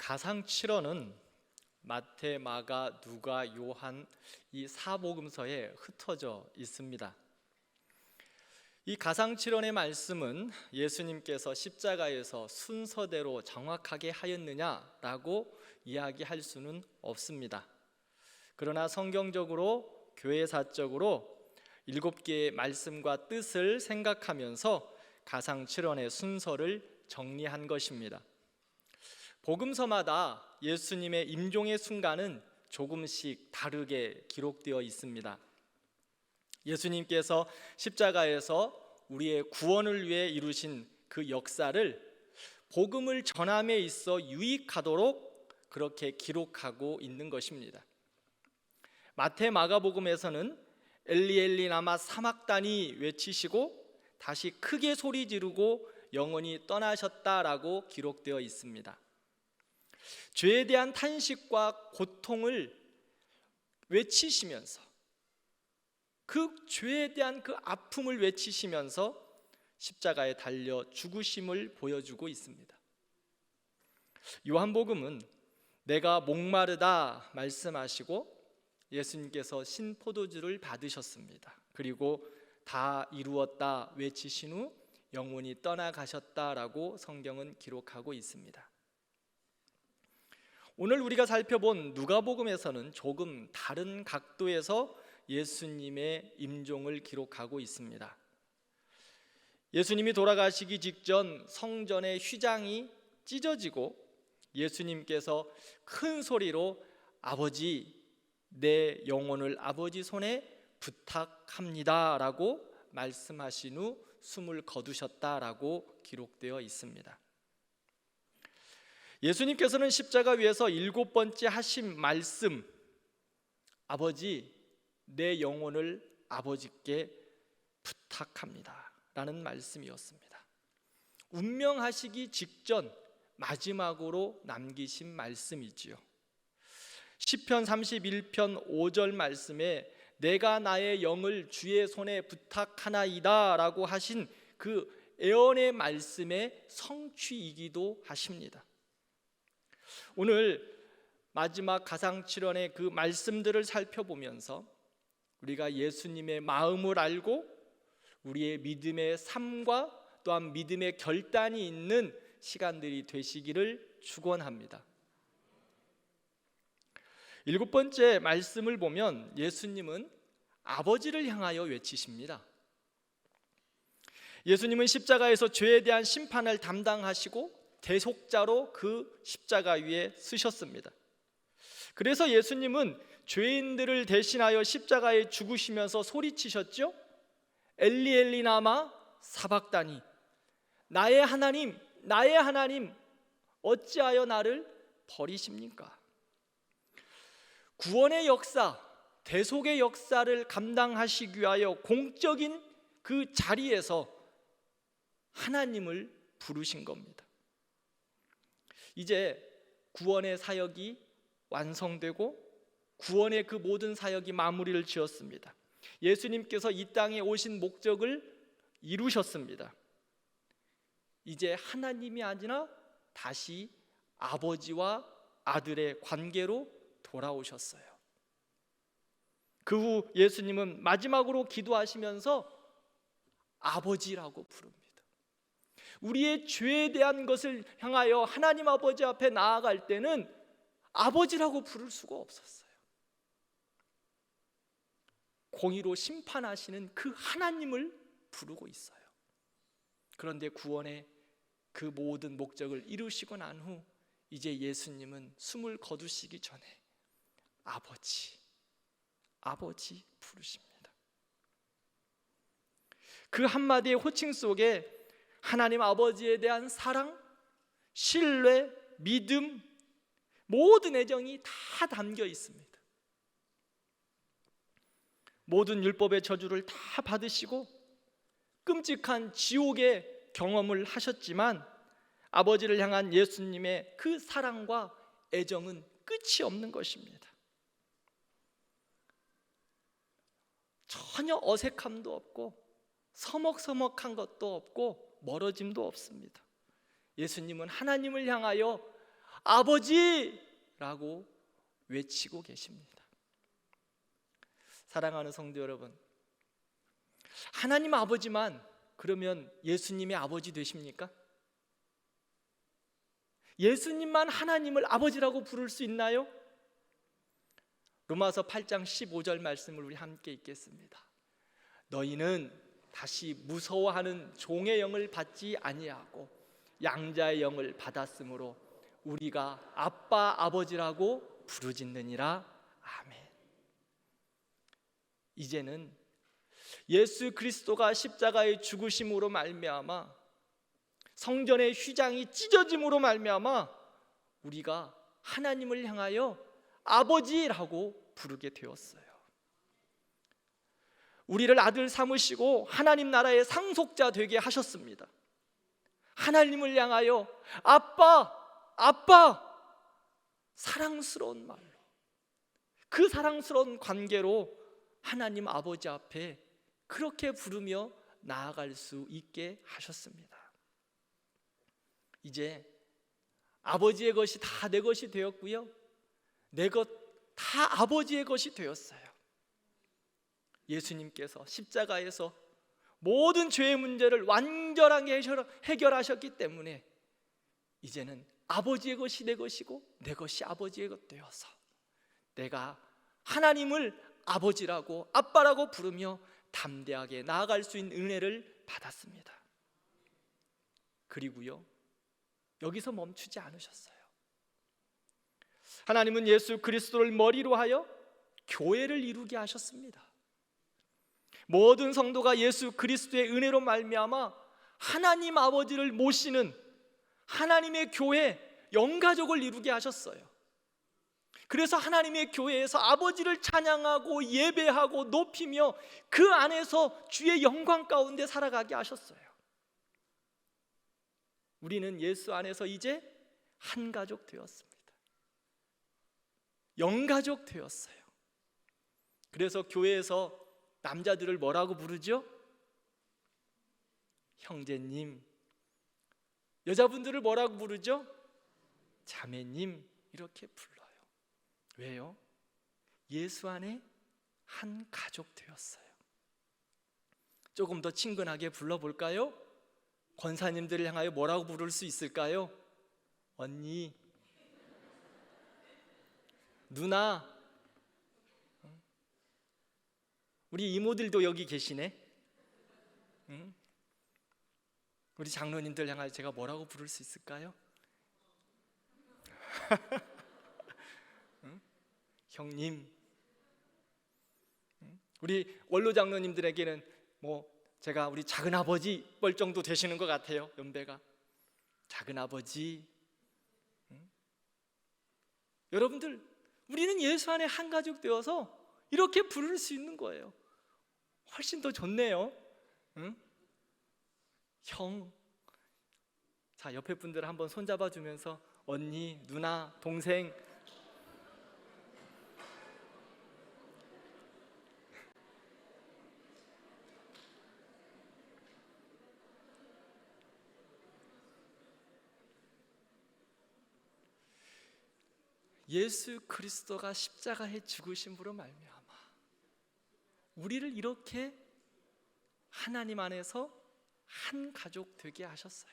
가상 7어는 마태, 마가, 누가, 요한 이 사복음서에 흩어져 있습니다. 이 가상 7원의 말씀은 예수님께서 십자가에서 순서대로 정확하게 하였느냐라고 이야기할 수는 없습니다. 그러나 성경적으로 교회사적으로 7개의 말씀과 뜻을 생각하면서 가상 7원의 순서를 정리한 것입니다. 복음서마다 예수님의 임종의 순간은 조금씩 다르게 기록되어 있습니다. 예수님께서 십자가에서 우리의 구원을 위해 이루신 그 역사를 복음을 전함에 있어 유익하도록 그렇게 기록하고 있는 것입니다. 마태, 마가복음에서는 엘리 엘리 라마 사막다니 외치시고 다시 크게 소리 지르고 영원히 떠나셨다라고 기록되어 있습니다. 죄에 대한 탄식과 고통을 외치시면서 그 죄에 대한 그 아픔을 외치시면서 십자가에 달려 죽으심을 보여주고 있습니다. 요한복음은 내가 목마르다 말씀하시고 예수님께서 신포도주를 받으셨습니다. 그리고 다 이루었다 외치신 후 영원히 떠나가셨다라고 성경은 기록하고 있습니다. 오늘 우리가 살펴본 누가복음에서는 조금 다른 각도에서 예수님의 임종을 기록하고 있습니다. 예수님이 돌아가시기 직전 성전의 휘장이 찢어지고 예수님께서 큰 소리로 아버지, 내 영혼을 아버지 손에 부탁합니다 라고 말씀하신 후 숨을 거두셨다라고 기록되어 있습니다. 예수님께서는 십자가 위에서 7번째 하신 말씀, 아버지, 내 영혼을 아버지께 부탁합니다 라는 말씀이었습니다. 운명하시기 직전 마지막으로 남기신 말씀이지요. 시편 31편 5절 말씀에 내가 나의 영을 주의 손에 부탁하나이다 라고 하신 그 예언의 말씀의 성취이기도 하십니다. 오늘 마지막 가상 7원의 그 말씀들을 살펴보면서 우리가 예수님의 마음을 알고 우리의 믿음의 삶과 또한 믿음의 결단이 있는 시간들이 되시기를 축원합니다. 7번째 말씀을 보면 예수님은 아버지를 향하여 외치십니다. 예수님은 십자가에서 죄에 대한 심판을 담당하시고 대속자로 그 십자가 위에 쓰셨습니다. 그래서 예수님은 죄인들을 대신하여 십자가에 죽으시면서 소리치셨죠? 엘리 엘리 라마 사박다니, 나의 하나님, 나의 하나님, 어찌하여 나를 버리십니까? 구원의 역사, 대속의 역사를 감당하시기 위하여 공적인 그 자리에서 하나님을 부르신 겁니다. 이제 구원의 사역이 완성되고 구원의 그 모든 사역이 마무리를 지었습니다. 예수님께서 이 땅에 오신 목적을 이루셨습니다. 이제 하나님이 아니라 다시 아버지와 아들의 관계로 돌아오셨어요. 그 후 예수님은 마지막으로 기도하시면서 아버지라고 부릅니다. 우리의 죄에 대한 것을 향하여 하나님 아버지 앞에 나아갈 때는 아버지라고 부를 수가 없었어요. 공의로 심판하시는 그 하나님을 부르고 있어요. 그런데 구원의 그 모든 목적을 이루시고 난 후 이제 예수님은 숨을 거두시기 전에 아버지, 아버지 부르십니다. 그 한마디의 호칭 속에 하나님 아버지에 대한 사랑, 신뢰, 믿음, 모든 애정이 다 담겨 있습니다. 모든 율법의 저주를 다 받으시고 끔찍한 지옥의 경험을 하셨지만 아버지를 향한 예수님의 그 사랑과 애정은 끝이 없는 것입니다. 전혀 어색함도 없고 서먹서먹한 것도 없고 멀어짐도 없습니다. 예수님은 하나님을 향하여 아버지라고 외치고 계십니다. 사랑하는 성도 여러분, 하나님 아버지만 그러면 예수님의 아버지 되십니까? 예수님만 하나님을 아버지라고 부를 수 있나요? 로마서 8장 15절 말씀을 우리 함께 읽겠습니다. 너희는 다시 무서워하는 종의 영을 받지 아니하고 양자의 영을 받았으므로 우리가 아빠 아버지라고 부르짖느니라. 아멘. 이제는 예수 그리스도가 십자가의 죽으심으로 말미암아 성전의 휘장이 찢어짐으로 말미암아 우리가 하나님을 향하여 아버지라고 부르게 되었어요. 우리를 아들 삼으시고 하나님 나라의 상속자 되게 하셨습니다. 하나님을 향하여 아빠, 아빠, 사랑스러운 말로, 그 사랑스러운 관계로 하나님 아버지 앞에 그렇게 부르며 나아갈 수 있게 하셨습니다. 이제 아버지의 것이 다 내 것이 되었고요, 내 것 다 아버지의 것이 되었어요. 예수님께서 십자가에서 모든 죄의 문제를 완전하게 해결하셨기 때문에 이제는 아버지의 것이 내 것이고 내 것이 아버지의 것 되어서 내가 하나님을 아버지라고 아빠라고 부르며 담대하게 나아갈 수 있는 은혜를 받았습니다. 그리고요, 여기서 멈추지 않으셨어요. 하나님은 예수 그리스도를 머리로 하여 교회를 이루게 하셨습니다. 모든 성도가 예수 그리스도의 은혜로 말미암아 하나님 아버지를 모시는 하나님의 교회, 영가족을 이루게 하셨어요. 그래서 하나님의 교회에서 아버지를 찬양하고 예배하고 높이며 그 안에서 주의 영광 가운데 살아가게 하셨어요. 우리는 예수 안에서 이제 한 가족 되었습니다. 영가족 되었어요. 그래서 교회에서 남자들을 뭐라고 부르죠? 형제님. 여자분들을 뭐라고 부르죠? 자매님. 이렇게 불러요. 왜요? 예수 안에 한 가족 되었어요. 조금 더 친근하게 불러볼까요? 권사님들을 향하여 뭐라고 부를 수 있을까요? 언니, 누나. 우리 이모들도 여기 계시네. 우리 장로님들 향하여 제가 뭐라고 부를 수 있을까요? 형님. 우리 원로 장로님들에게는 제가 우리 작은 아버지 뻘 정도 되시는 것 같아요. 연배가 작은 아버지. 여러분들, 우리는 예수 안에 한 가족 되어서 이렇게 부를 수 있는 거예요. 훨씬 더 좋네요. 형. 자, 옆에 분들 한번 손잡아 주면서 언니, 누나, 동생. 예수 그리스도가 십자가에 죽으심으로 말미암아 우리를 이렇게 하나님 안에서 한 가족 되게 하셨어요.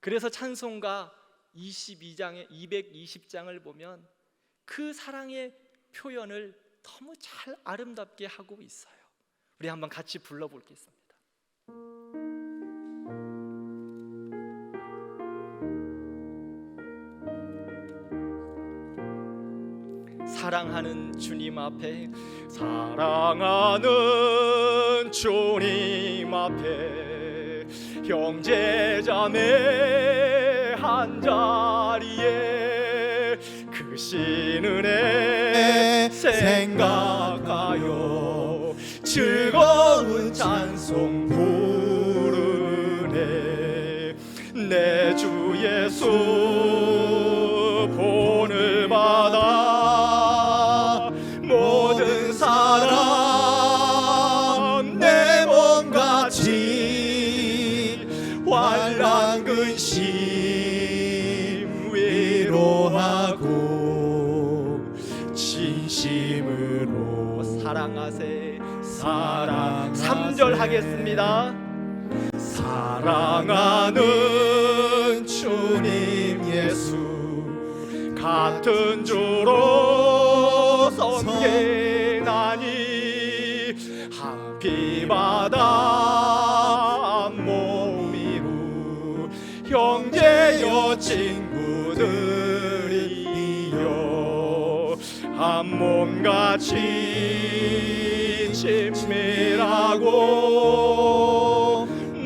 그래서 찬송가 22장에 220장을 보면 그 사랑의 표현을 너무 잘 아름답게 하고 있어요. 우리 한번 같이 불러보겠습니다. 사랑하는 주님 앞에, 사랑하는 주님 앞에 형제자매 한자리에 크신 은혜 생각하여 즐거운 찬송 부르네. 내 주 예수 본을 받아 모든 사람 내 몸같이 환난 근심 사랑하세. 3절 하겠습니다. 사랑하는 주님 예수, 같은 주로 섬기나니 한 피바다 한 몸이루 형제여 친구들이여 한 몸같이 친밀하고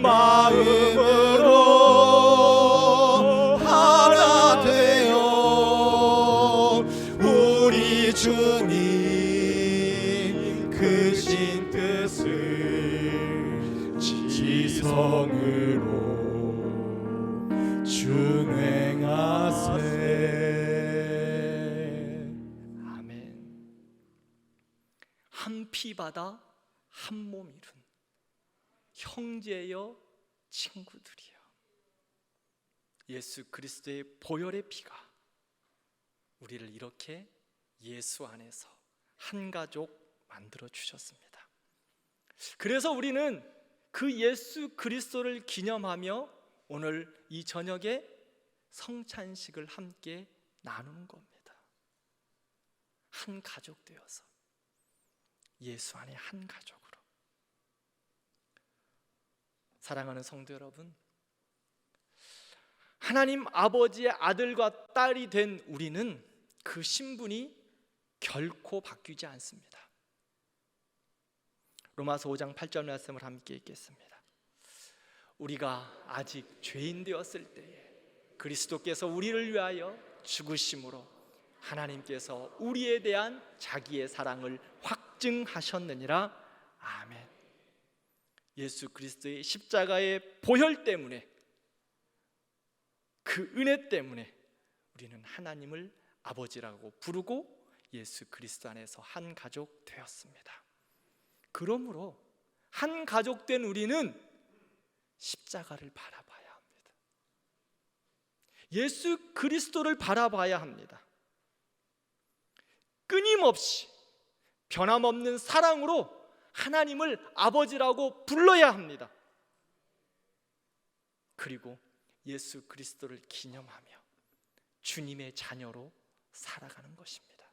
마음으로 하나 되어 우리 주님 크신 뜻을 지성으로 준행하세. 아멘. 한 피바다 한 몸 이룬 형제여 친구들이여, 예수 그리스도의 보혈의 피가 우리를 이렇게 예수 안에서 한 가족 만들어 주셨습니다. 그래서 우리는 그 예수 그리스도를 기념하며 오늘 이 저녁에 성찬식을 함께 나누는 겁니다. 한 가족 되어서 예수 안에 한 가족으로. 사랑하는 성도 여러분, 하나님 아버지의 아들과 딸이 된 우리는 그 신분이 결코 바뀌지 않습니다. 로마서 5장 8절 말씀을 함께 읽겠습니다. 우리가 아직 죄인 되었을 때에 그리스도께서 우리를 위하여 죽으심으로 하나님께서 우리에 대한 자기의 사랑을 확증하셨느니라. 아멘. 예수 그리스도의 십자가의 보혈 때문에, 그 은혜 때문에 우리는 하나님을 아버지라고 부르고 예수 그리스도 안에서 한 가족 되었습니다. 그러므로 한 가족 된 우리는 십자가를 바라봐야 합니다. 예수 그리스도를 바라봐야 합니다. 끊임없이 변함없는 사랑으로 하나님을 아버지라고 불러야 합니다. 그리고 예수 그리스도를 기념하며 주님의 자녀로 살아가는 것입니다.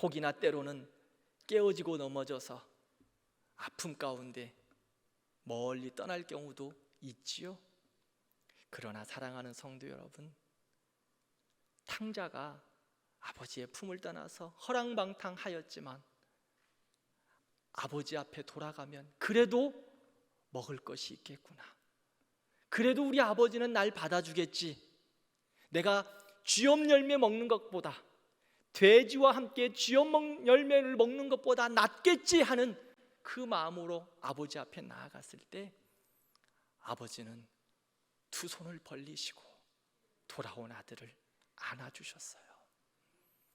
혹이나 때로는 깨어지고 넘어져서 아픔 가운데 멀리 떠날 경우도 있지요. 그러나 사랑하는 성도 여러분, 탕자가 아버지의 품을 떠나서 허랑방탕하였지만 아버지 앞에 돌아가면 그래도 먹을 것이 있겠구나, 그래도 우리 아버지는 날 받아주겠지, 내가 쥐엄 열매 먹는 것보다, 돼지와 함께 쥐엄 열매를 먹는 것보다 낫겠지 하는 그 마음으로 아버지 앞에 나아갔을 때 아버지는 두 손을 벌리시고 돌아온 아들을 안아주셨어요.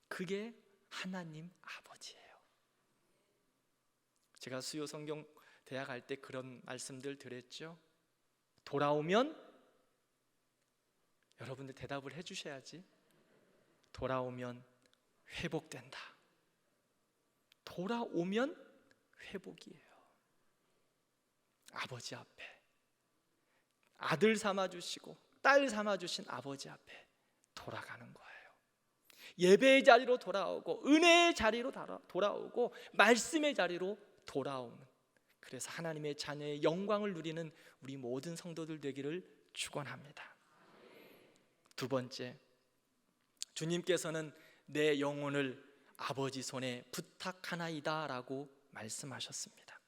그게 하나님 아버지예요. 제가 수요 성경 대학 할 때 그런 말씀들 드렸죠. 돌아오면, 여러분들 대답을 해주셔야지. 돌아오면 회복된다. 돌아오면 회복이에요. 아버지 앞에 아들 삼아주시고 딸 삼아주신 아버지 앞에 돌아가는 거예요. 예배의 자리로 돌아오고 은혜의 자리로 돌아오고 말씀의 자리로 돌아오는, 그래서 하나님의 자녀의 영광을 누리는 우리 모든 성도들 되기를 축원합니다. 두 번째, 주님께서는 내 영혼을 아버지 손에 부탁하나이다 라고 말씀하셨습니다.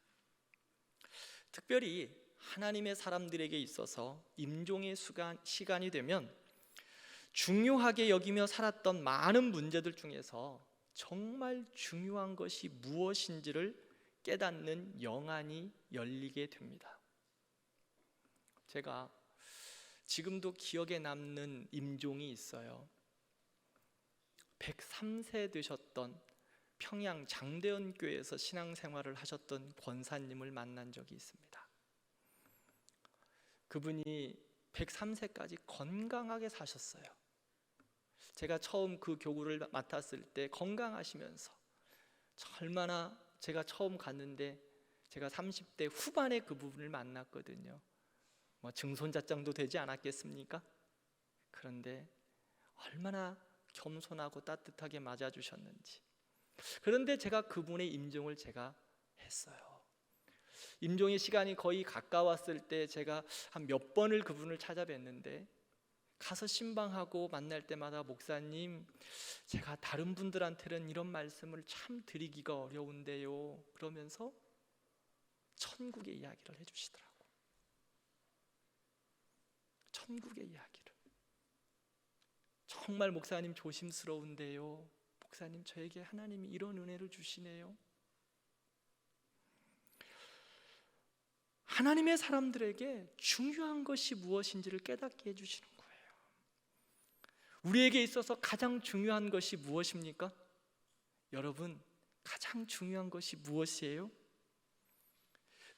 특별히 하나님의 사람들에게 있어서 임종의 시간이 되면 중요하게 여기며 살았던 많은 문제들 중에서 정말 중요한 것이 무엇인지를 깨닫는 영안이 열리게 됩니다. 제가 지금도 기억에 남는 임종이 있어요. 103세 되셨던 평양 장대현 교회에서 신앙생활을 하셨던 권사님을 만난 적이 있습니다. 그분이 103세까지 건강하게 사셨어요. 제가 처음 그 교구를 맡았을 때 건강하시면서 얼마나 제가 처음 갔는데 제가 30대 후반에 그 부분을 만났거든요. 뭐 증손자장도 되지 않았겠습니까? 그런데 얼마나 겸손하고 따뜻하게 맞아주셨는지. 그런데 제가 그분의 임종을 제가 했어요. 임종의 시간이 거의 가까웠을 때 제가 한 몇 번을 그분을 찾아뵀는데, 가서 신방하고 만날 때마다 목사님, 제가 다른 분들한테는 이런 말씀을 참 드리기가 어려운데요, 그러면서 천국의 이야기를 해주시더라고요. 천국의 이야기를. 정말 목사님 조심스러운데요, 목사님 저에게 하나님이 이런 은혜를 주시네요. 하나님의 사람들에게 중요한 것이 무엇인지를 깨닫게 해주시는 거예요. 우리에게 있어서 가장 중요한 것이 무엇입니까? 여러분, 가장 중요한 것이 무엇이에요?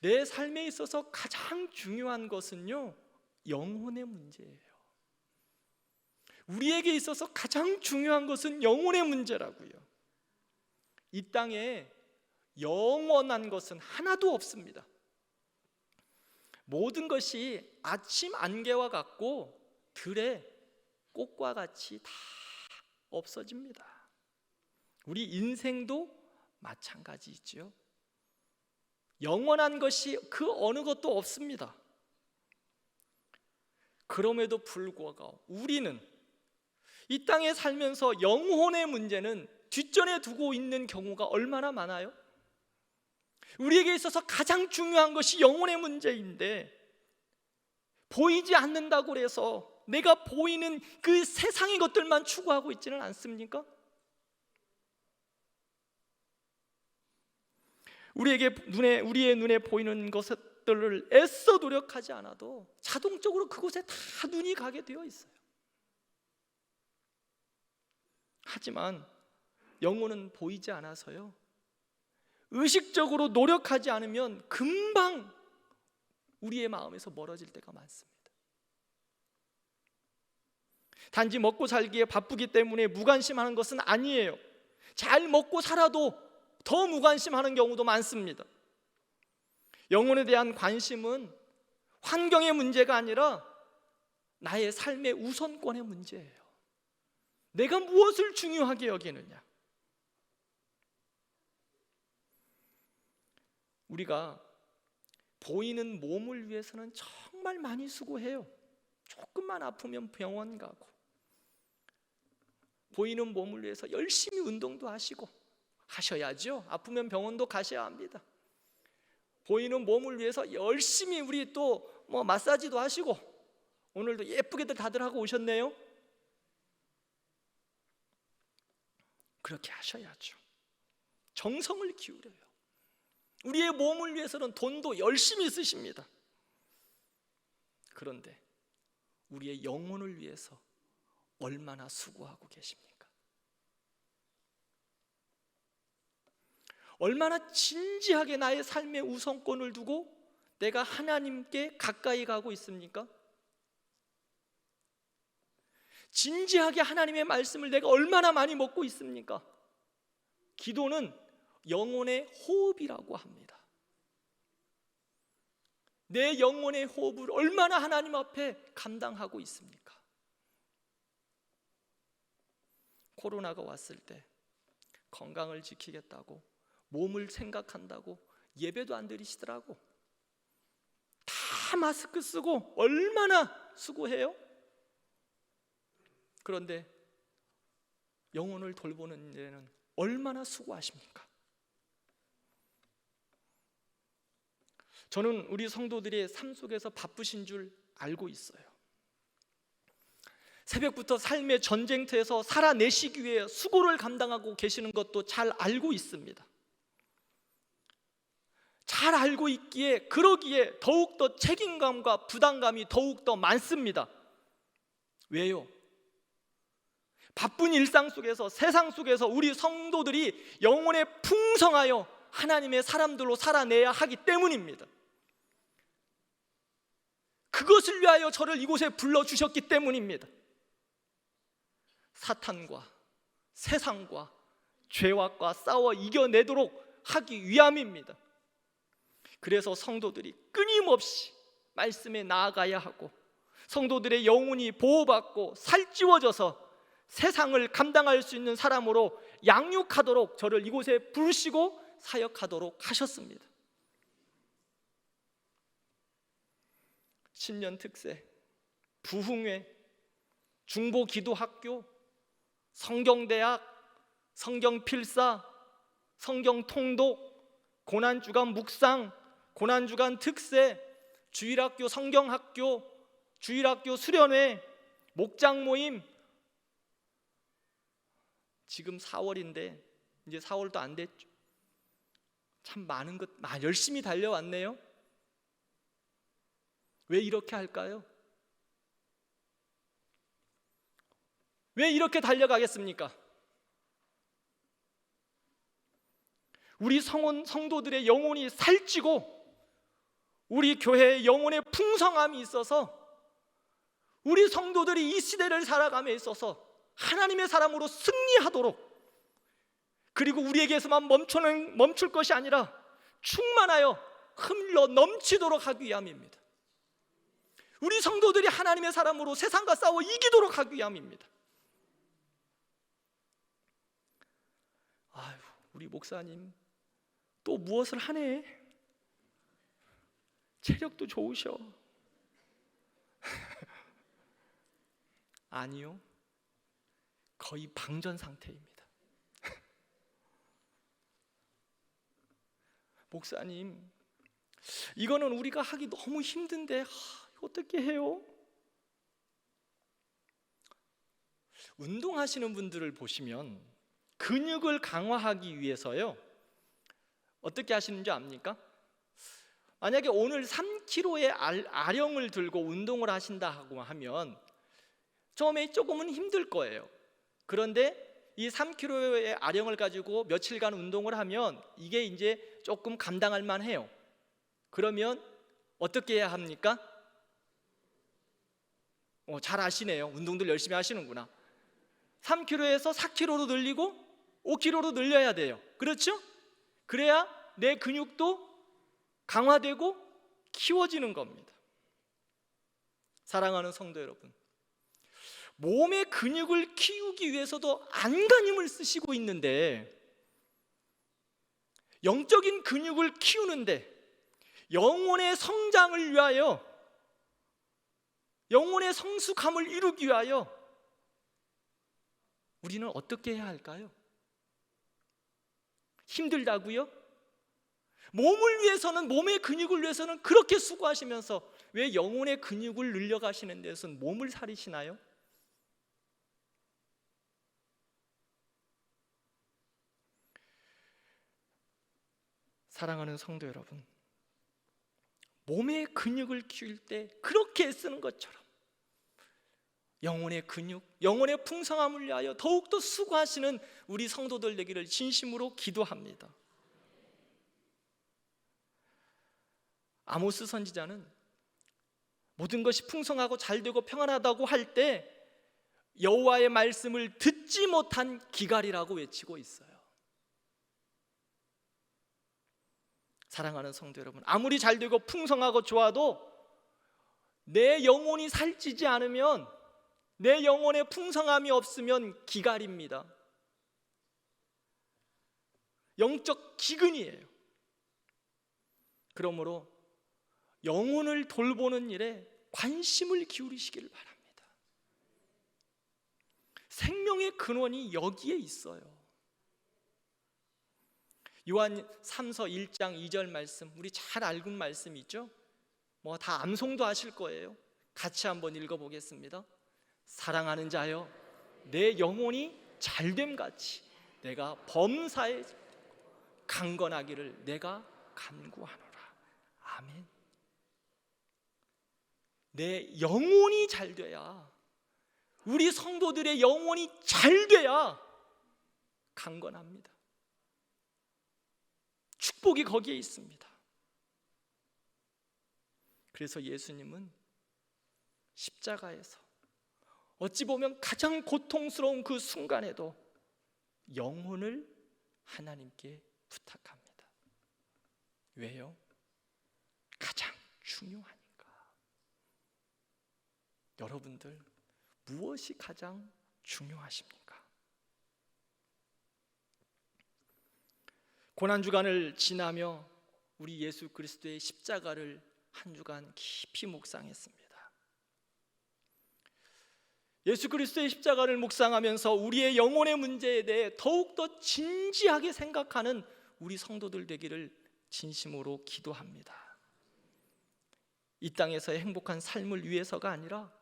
내 삶에 있어서 가장 중요한 것은요, 영혼의 문제예요. 우리에게 있어서 가장 중요한 것은 영혼의 문제라고요. 이 땅에 영원한 것은 하나도 없습니다. 모든 것이 아침 안개와 같고 들의 꽃과 같이 다 없어집니다. 우리 인생도 마찬가지죠. 영원한 것이 그 어느 것도 없습니다. 그럼에도 불구하고 우리는 이 땅에 살면서 영혼의 문제는 뒷전에 두고 있는 경우가 얼마나 많아요? 우리에게 있어서 가장 중요한 것이 영혼의 문제인데, 보이지 않는다고 해서 내가 보이는 그 세상의 것들만 추구하고 있지는 않습니까? 우리의 눈에 보이는 것들을 애써 노력하지 않아도 자동적으로 그곳에 다 눈이 가게 되어 있어요. 하지만 영혼은 보이지 않아서요, 의식적으로 노력하지 않으면 금방 우리의 마음에서 멀어질 때가 많습니다. 단지 먹고 살기에 바쁘기 때문에 무관심하는 것은 아니에요. 잘 먹고 살아도 더 무관심하는 경우도 많습니다. 영혼에 대한 관심은 환경의 문제가 아니라 나의 삶의 우선권의 문제예요. 내가 무엇을 중요하게 여기느냐. 우리가 보이는 몸을 위해서는 정말 많이 수고해요. 조금만 아프면 병원 가고, 보이는 몸을 위해서 열심히 운동도 하시고, 하셔야죠. 아프면 병원도 가셔야 합니다. 보이는 몸을 위해서 열심히 우리 또 마사지도 하시고, 오늘도 예쁘게들 다들 하고 오셨네요. 그렇게 하셔야죠. 정성을 기울여요. 우리의 몸을 위해서는 돈도 열심히 쓰십니다. 그런데 우리의 영혼을 위해서 얼마나 수고하고 계십니까? 얼마나 진지하게 나의 삶의 우선권을 두고 내가 하나님께 가까이 가고 있습니까? 진지하게 하나님의 말씀을 내가 얼마나 많이 먹고 있습니까? 기도는 영혼의 호흡이라고 합니다. 내 영혼의 호흡을 얼마나 하나님 앞에 감당하고 있습니까? 코로나가 왔을 때 건강을 지키겠다고, 몸을 생각한다고 예배도 안 드리시더라고. 다 마스크 쓰고 얼마나 수고해요? 그런데 영혼을 돌보는 데는 얼마나 수고하십니까? 저는 우리 성도들의 삶 속에서 바쁘신 줄 알고 있어요. 새벽부터 삶의 전쟁터에서 살아내시기 위해 수고를 감당하고 계시는 것도 잘 알고 있습니다. 잘 알고 있기에, 그러기에 더욱더 책임감과 부담감이 더욱더 많습니다. 왜요? 바쁜 일상 속에서, 세상 속에서 우리 성도들이 영혼에 풍성하여 하나님의 사람들로 살아내야 하기 때문입니다. 그것을 위하여 저를 이곳에 불러주셨기 때문입니다. 사탄과 세상과 죄악과 싸워 이겨내도록 하기 위함입니다. 그래서 성도들이 끊임없이 말씀에 나아가야 하고, 성도들의 영혼이 보호받고 살찌워져서 세상을 감당할 수 있는 사람으로 양육하도록 저를 이곳에 부르시고 사역하도록 하셨습니다. 신년 특세, 부흥회, 중보기도학교, 성경대학, 성경필사, 성경통독, 고난주간 묵상, 고난주간 특세, 주일학교 성경학교, 주일학교 수련회, 목장 모임. 지금 4월인데 이제 4월도 안 됐죠. 참 많은 것 열심히 달려왔네요. 왜 이렇게 할까요? 왜 이렇게 달려가겠습니까? 우리 성도들의 영혼이 살찌고 우리 교회의 영혼의 풍성함이 있어서 우리 성도들이 이 시대를 살아감에 있어서 하나님의 사람으로 승리하도록, 그리고 우리에게서만 멈출 것이 아니라 충만하여 흘러 넘치도록 하기 위함입니다. 우리 성도들이 하나님의 사람으로 세상과 싸워 이기도록 하기 위함입니다. 아유, 우리 목사님 또 무엇을 하네? 체력도 좋으셔. 아니요, 거의 방전 상태입니다. 목사님, 이거는 우리가 하기 너무 힘든데 어떻게 해요? 운동하시는 분들을 보시면 근육을 강화하기 위해서요, 어떻게 하시는지 압니까? 만약에 오늘 3kg의 아령을 들고 운동을 하신다고 하면 처음에 조금은 힘들 거예요. 그런데 이 3kg의 아령을 가지고 며칠간 운동을 하면 이게 이제 조금 감당할 만해요. 그러면 어떻게 해야 합니까? 잘 아시네요. 운동들 열심히 하시는구나. 3kg에서 4kg로 늘리고 5kg로 늘려야 돼요. 그렇죠? 그래야 내 근육도 강화되고 키워지는 겁니다. 사랑하는 성도 여러분, 몸의 근육을 키우기 위해서도 안간힘을 쓰시고 있는데, 영적인 근육을 키우는데, 영혼의 성장을 위하여, 영혼의 성숙함을 이루기 위하여 우리는 어떻게 해야 할까요? 힘들다고요? 몸을 위해서는, 몸의 근육을 위해서는 그렇게 수고하시면서 왜 영혼의 근육을 늘려가시는 데서는 몸을 사리시나요? 사랑하는 성도 여러분, 몸의 근육을 키울 때 그렇게 애쓰는 것처럼 영혼의 근육, 영혼의 풍성함을 위하여 더욱더 수고하시는 우리 성도들 되기를 진심으로 기도합니다. 아모스 선지자는 모든 것이 풍성하고 잘되고 평안하다고 할 때 여호와의 말씀을 듣지 못한 기갈이라고 외치고 있어요. 사랑하는 성도 여러분, 아무리 잘되고 풍성하고 좋아도 내 영혼이 살찌지 않으면, 내 영혼의 풍성함이 없으면 기갈입니다. 영적 기근이에요. 그러므로 영혼을 돌보는 일에 관심을 기울이시기를 바랍니다. 생명의 근원이 여기에 있어요. 요한 3서 1장 2절 말씀, 우리 잘 알고 있는 말씀이죠. 다 암송도 하실 거예요. 같이 한번 읽어보겠습니다. 사랑하는 자여, 내 영혼이 잘됨같이 내가 범사에 강건하기를 내가 간구하노라. 아멘. 내 영혼이 잘 돼야, 우리 성도들의 영혼이 잘 돼야 강건합니다. 축복이 거기에 있습니다. 그래서 예수님은 십자가에서 어찌 보면 가장 고통스러운 그 순간에도 영혼을 하나님께 부탁합니다. 왜요? 가장 중요하니까. 여러분들 무엇이 가장 중요하십니까? 고난주간을 지나며 우리 예수 그리스도의 십자가를 한 주간 깊이 묵상했습니다. 예수 그리스도의 십자가를 묵상하면서 우리의 영혼의 문제에 대해 더욱더 진지하게 생각하는 우리 성도들 되기를 진심으로 기도합니다. 이 땅에서의 행복한 삶을 위해서가 아니라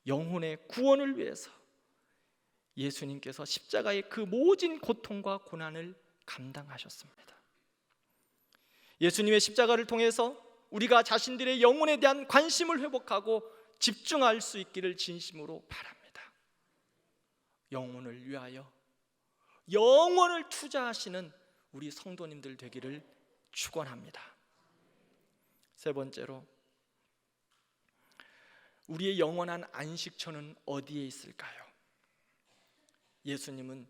영혼의 구원을 위해서 예수님께서 십자가의 그 모진 고통과 고난을 감당하셨습니다. 예수님의 십자가를 통해서 우리가 자신들의 영혼에 대한 관심을 회복하고 집중할 수 있기를 진심으로 바랍니다. 영혼을 위하여 영혼을 투자하시는 우리 성도님들 되기를 축원합니다. 세 번째로, 우리의 영원한 안식처는 어디에 있을까요? 예수님은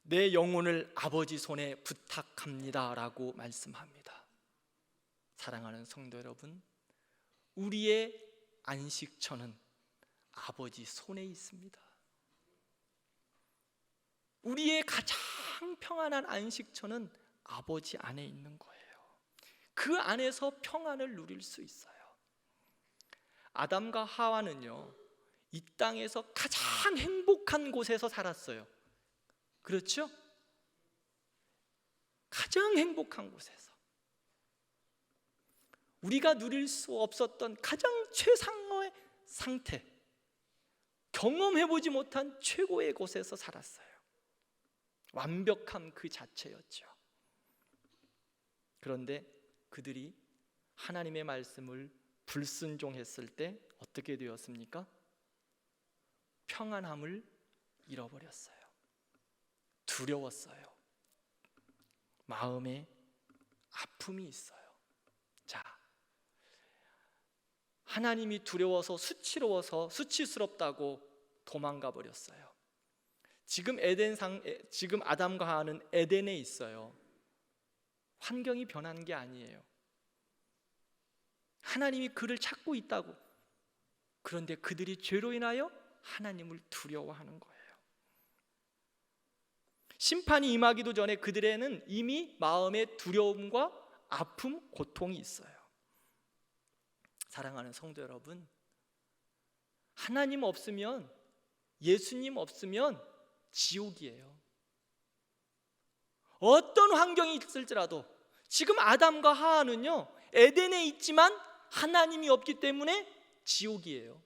내 영혼을 아버지 손에 부탁합니다 라고 말씀합니다. 사랑하는 성도 여러분, 우리의 안식처는 아버지 손에 있습니다. 우리의 가장 평안한 안식처는 아버지 안에 있는 거예요. 그 안에서 평안을 누릴 수 있어요. 아담과 하와는요, 이 땅에서 가장 행복한 곳에서 살았어요. 그렇죠? 가장 행복한 곳에서, 우리가 누릴 수 없었던 가장 최상의 상태, 경험해보지 못한 최고의 곳에서 살았어요. 완벽함 그 자체였죠. 그런데 그들이 하나님의 말씀을 불순종했을 때 어떻게 되었습니까? 평안함을 잃어버렸어요. 두려웠어요. 마음에 아픔이 있어요. 자, 하나님이 두려워서 수치로워서 수치스럽다고 도망가 버렸어요. 지금 아담과 하와는 에덴에 있어요. 환경이 변한 게 아니에요. 하나님이 그를 찾고 있다고. 그런데 그들이 죄로 인하여 하나님을 두려워하는 거예요. 심판이 임하기도 전에 그들에는 이미 마음에 두려움과 아픔, 고통이 있어요. 사랑하는 성도 여러분, 하나님 없으면, 예수님 없으면 지옥이에요. 어떤 환경이 있을지라도, 지금 아담과 하와는요, 에덴에 있지만 하나님이 없기 때문에 지옥이에요.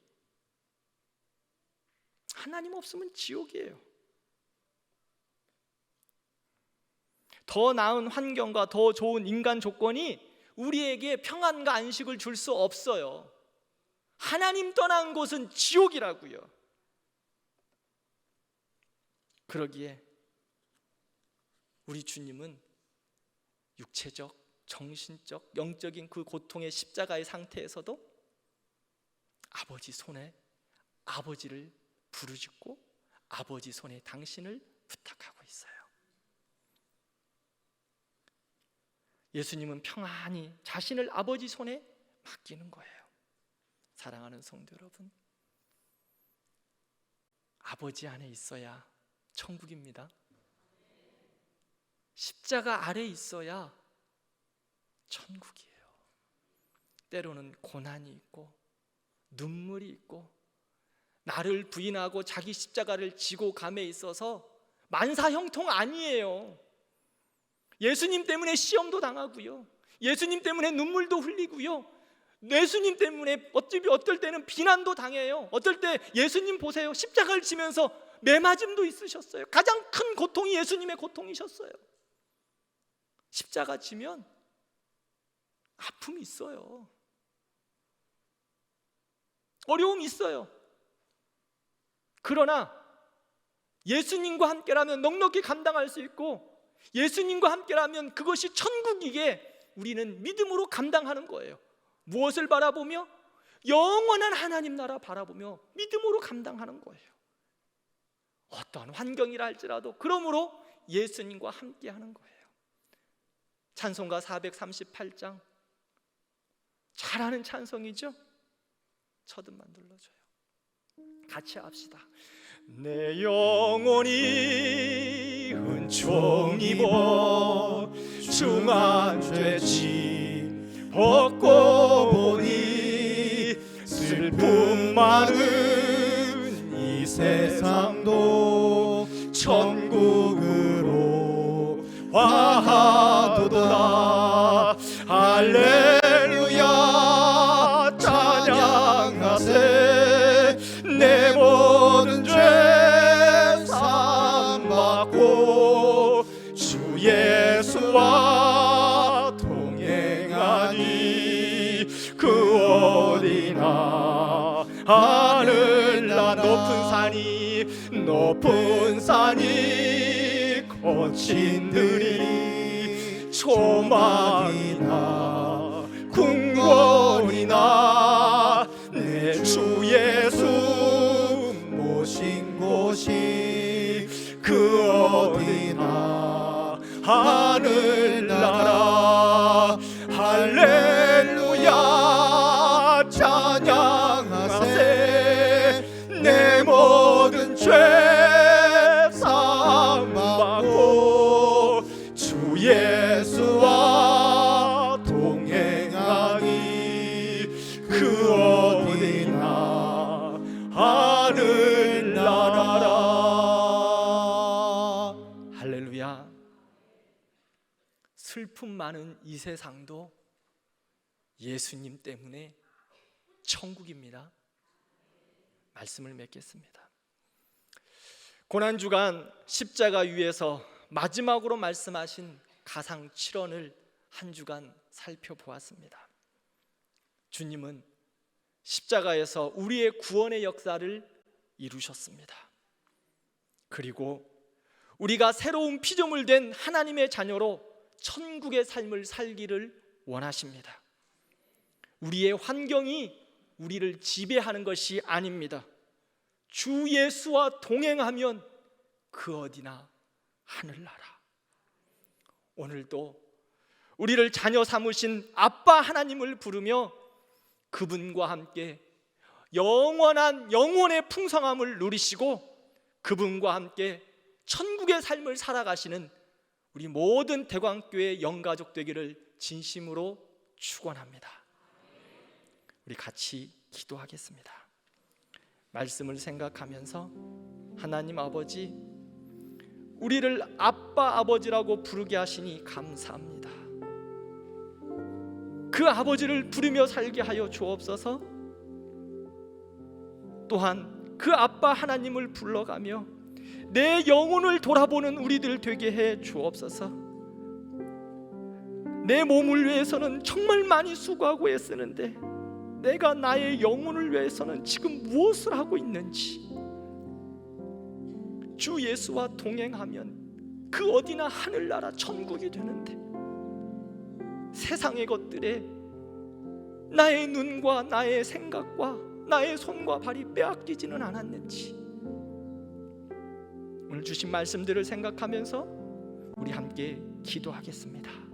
하나님 없으면 지옥이에요. 더 나은 환경과 더 좋은 인간 조건이 우리에게 평안과 안식을 줄 수 없어요. 하나님 떠난 곳은 지옥이라고요. 그러기에 우리 주님은 육체적, 정신적, 영적인 그 고통의 십자가의 상태에서도 아버지 손에 아버지를 부르짖고 아버지 손에 당신을 부탁하고 있어요. 예수님은 평안히 자신을 아버지 손에 맡기는 거예요. 사랑하는 성도 여러분, 아버지 안에 있어야 천국입니다. 십자가 아래 있어야 천국이에요. 때로는 고난이 있고 눈물이 있고 나를 부인하고 자기 십자가를 지고 감에 있어서 만사형통 아니에요. 예수님 때문에 시험도 당하고요, 예수님 때문에 눈물도 흘리고요, 예수님 때문에 어떨 때는 비난도 당해요. 어떨 때 예수님 보세요, 십자가를 지면서 매맞음도 있으셨어요. 가장 큰 고통이 예수님의 고통이셨어요. 십자가 지면 아픔이 있어요. 어려움이 있어요. 그러나 예수님과 함께라면 넉넉히 감당할 수 있고, 예수님과 함께라면 그것이 천국이기에 우리는 믿음으로 감당하는 거예요. 무엇을 바라보며? 영원한 하나님 나라 바라보며 믿음으로 감당하는 거예요. 어떠한 환경이라 할지라도. 그러므로 예수님과 함께 하는 거예요. 찬송가 438장, 잘 아는 찬송이죠? 첫음만 눌러줘요. 같이 합시다. 내 영혼이 은총 입어 중한 죄지 벗고 보니 슬픔 많은 이 세상도 천국으로 화하도다. 할렐루야 찬양하세. 내 모든 죄 사함받고 주 예수와 동행하니 그 어디나 하늘나 높은 산이 거친 들이 초막이나 궁궐이나 내 주 예수 모신 곳이 그 어디나 하늘나라. 할렐루야 찬양하세. 내 모든 죄 사함받고 주 예수와 동행하니 그 어디나 하늘나라라. 할렐루야. 슬픔 많은 이 세상도 예수님 때문에 천국입니다. 말씀을 맺겠습니다. 고난주간 십자가 위에서 마지막으로 말씀하신 가상 7원을 한 주간 살펴보았습니다. 주님은 십자가에서 우리의 구원의 역사를 이루셨습니다. 그리고 우리가 새로운 피조물 된 하나님의 자녀로 천국의 삶을 살기를 원하십니다. 우리의 환경이 우리를 지배하는 것이 아닙니다. 주 예수와 동행하면 그 어디나 하늘나라. 오늘도 우리를 자녀 삼으신 아빠 하나님을 부르며 그분과 함께 영원한 영혼의 풍성함을 누리시고 그분과 함께 천국의 삶을 살아가시는 우리 모든 대광교회 영가족 되기를 진심으로 축원합니다. 우리 같이 기도하겠습니다. 말씀을 생각하면서 하나님 아버지, 우리를 아빠 아버지라고 부르게 하시니 감사합니다. 그 아버지를 부르며 살게 하여 주옵소서. 또한 그 아빠 하나님을 불러가며 내 영혼을 돌아보는 우리들 되게 해 주옵소서. 내 몸을 위해서는 정말 많이 수고하고 애쓰는데 내가 나의 영혼을 위해서는 지금 무엇을 하고 있는지, 주 예수와 동행하면 그 어디나 하늘나라 천국이 되는데 세상의 것들에 나의 눈과 나의 생각과 나의 손과 발이 빼앗기지는 않았는지, 오늘 주신 말씀들을 생각하면서 우리 함께 기도하겠습니다.